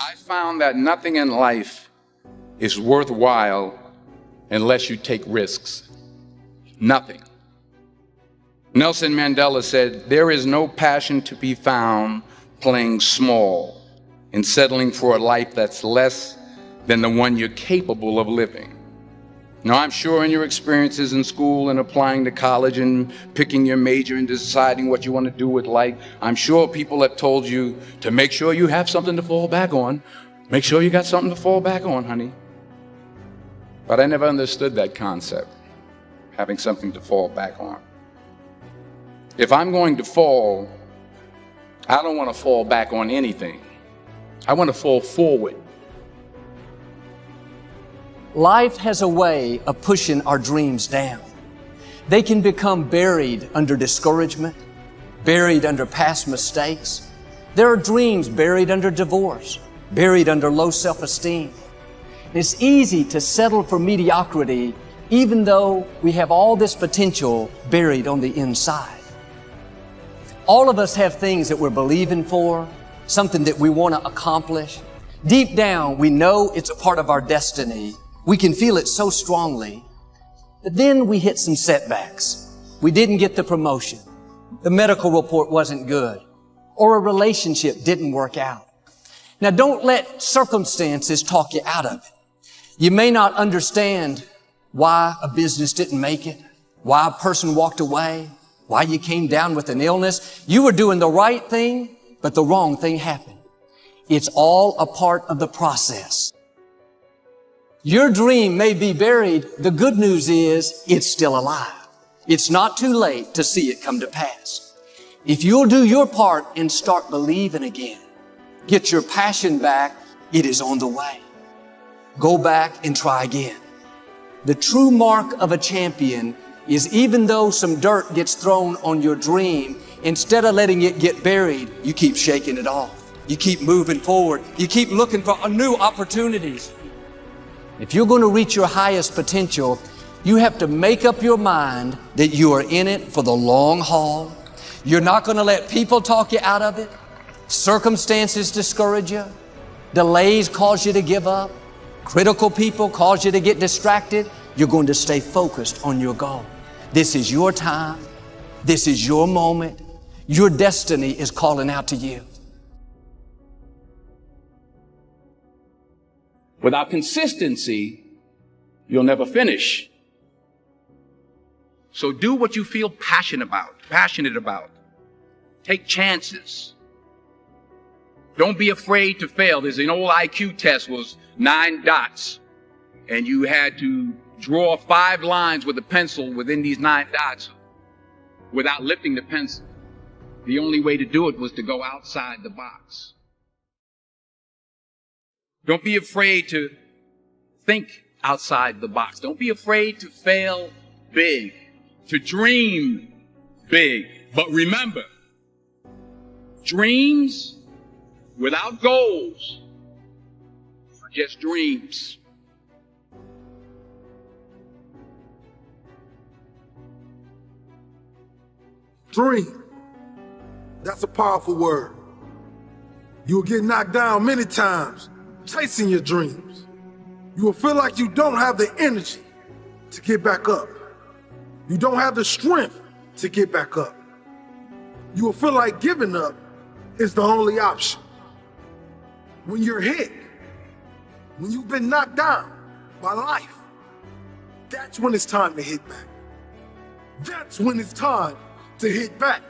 I found that nothing in life is worthwhile unless you take risks. Nothing. Nelson Mandela said, "There is no passion to be found playing small and settling for a life that's less than the one you're capable of living." Now, I'm sure in your experiences in school and applying to college and picking your major and deciding what you want to do with life, I'm sure people have told you to make sure you have something to fall back on. Make sure you got something to fall back on, honey. But I never understood that concept, having something to fall back on. If I'm going to fall, I don't want to fall back on anything. I want to fall forward. Life has a way of pushing our dreams down. They can become buried under discouragement, buried under past mistakes. There are dreams buried under divorce, buried under low self-esteem. It's easy to settle for mediocrity even though we have all this potential buried on the inside. All of us have things that we're believing for, something that we want to accomplish. Deep down, we know it's a part of our destiny. We can feel it so strongly. But then we hit some setbacks. We didn't get the promotion. The medical report wasn't good. Or a relationship didn't work out. Now, don't let circumstances talk you out of it. You may not understand why a business didn't make it, why a person walked away, why you came down with an illness. You were doing the right thing, but the wrong thing happened. It's all a part of the process. Your dream may be buried. The good news is it's still alive. It's not too late to see it come to pass. If you'll do your part and start believing again, get your passion back, it is on the way. Go back and try again. The true mark of a champion is even though some dirt gets thrown on your dream, instead of letting it get buried, you keep shaking it off. You keep moving forward. You keep looking for new opportunities. If you're going to reach your highest potential, you have to make up your mind that you are in it for the long haul. You're not going to let people talk you out of it. Circumstances discourage you. Delays cause you to give up. Critical people cause you to get distracted. You're going to stay focused on your goal. This is your time. This is your moment. Your destiny is calling out to you. Without consistency, you'll never finish. So do what you feel passionate about. Take chances. Don't be afraid to fail. There's an old IQ test, was 9 dots, and you had to draw 5 lines with a pencil within these 9 dots without lifting the pencil. The only way to do it was to go outside the box. Don't be afraid to think outside the box. Don't be afraid to fail big, to dream big. But remember, dreams without goals are just dreams. Dream. That's a powerful word. You will get knocked down many times chasing your dreams. You will feel like you don't have the energy to get back up. You don't have the strength to get back up. You will feel like giving up is the only option. When you're hit, when you've been knocked down by life, that's when it's time to hit back. That's when it's time to hit back.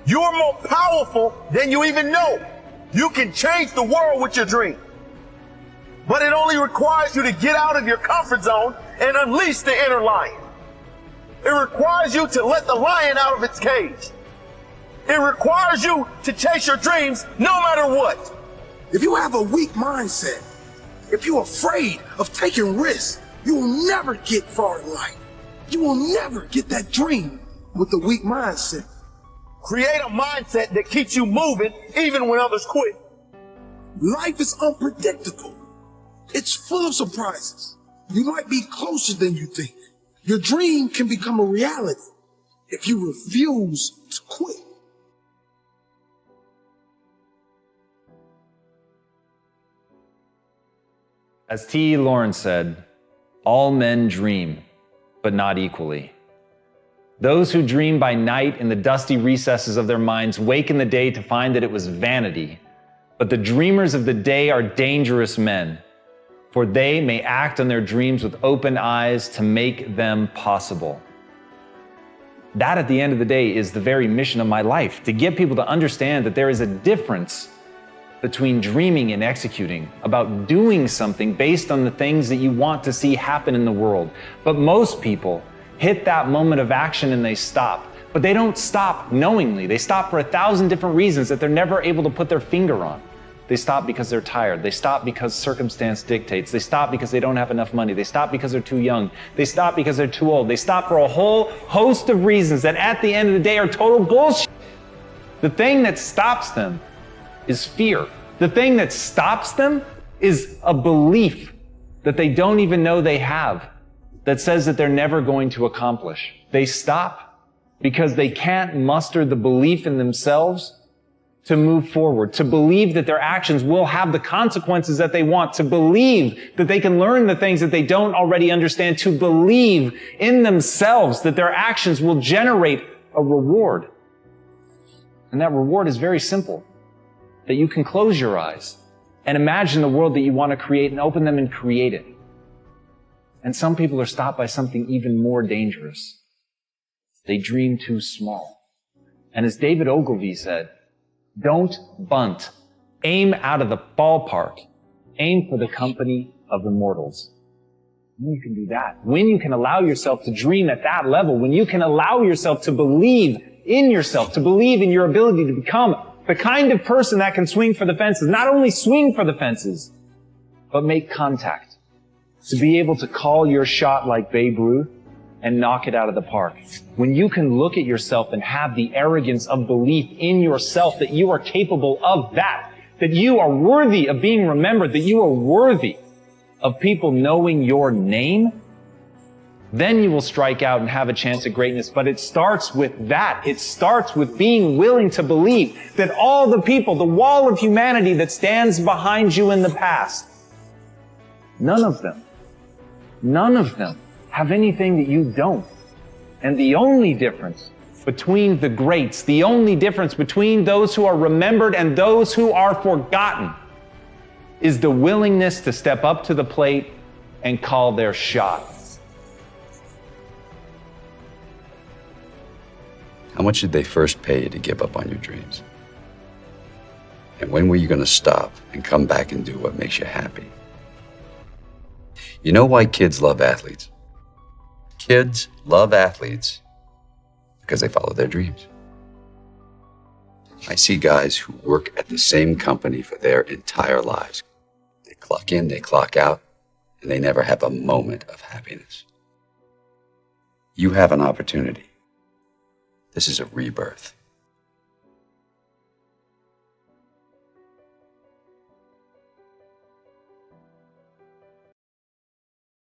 You're more powerful than you even know. You can change the world with your dream. But it only requires you to get out of your comfort zone and unleash the inner lion. It requires you to let the lion out of its cage. It requires you to chase your dreams no matter what. If you have a weak mindset, if you're afraid of taking risks, you will never get far in life. You will never get that dream with a weak mindset. Create a mindset that keeps you moving even when others quit. Life is unpredictable. It's full of surprises. You might be closer than you think. Your dream can become a reality if you refuse to quit. As T. Lawrence said, all men dream, but not equally. Those who dream by night in the dusty recesses of their minds wake in the day to find that it was vanity. But the dreamers of the day are dangerous men, for they may act on their dreams with open eyes to make them possible. That, at the end of the day, is the very mission of my life, to get people to understand that there is a difference between dreaming and executing, about doing something based on the things that you want to see happen in the world. But most people hit that moment of action and they stop. But they don't stop knowingly. They stop for 1,000 different reasons that they're never able to put their finger on. They stop because they're tired. They stop because circumstance dictates. They stop because they don't have enough money. They stop because they're too young. They stop because they're too old. They stop for a whole host of reasons that at the end of the day are total bullshit. The thing that stops them is fear. The thing that stops them is a belief that they don't even know they have, that says that they're never going to accomplish. They stop because they can't muster the belief in themselves to move forward, to believe that their actions will have the consequences that they want, to believe that they can learn the things that they don't already understand, to believe in themselves that their actions will generate a reward. And that reward is very simple, that you can close your eyes and imagine the world that you want to create and open them and create it. And some people are stopped by something even more dangerous. They dream too small. And as David Ogilvy said, don't bunt. Aim out of the ballpark. Aim for the company of immortals. When you can do that, when you can allow yourself to dream at that level, when you can allow yourself to believe in yourself, to believe in your ability to become the kind of person that can swing for the fences, not only swing for the fences, but make contact. To be able to call your shot like Babe Ruth and knock it out of the park. When you can look at yourself and have the arrogance of belief in yourself that you are capable of that you are worthy of being remembered, that you are worthy of people knowing your name, then you will strike out and have a chance at greatness. But it starts with that. It starts with being willing to believe that all the people, the wall of humanity that stands behind you in the past, none of them have anything that you don't. And the only difference between the greats, the only difference between those who are remembered and those who are forgotten, is the willingness to step up to the plate and call their shot. How much did they first pay you to give up on your dreams? And when were you going to stop and come back and do what makes you happy? You know why kids love athletes? Kids love athletes because they follow their dreams. I see guys who work at the same company for their entire lives. They clock in, they clock out, and they never have a moment of happiness. You have an opportunity. This is a rebirth.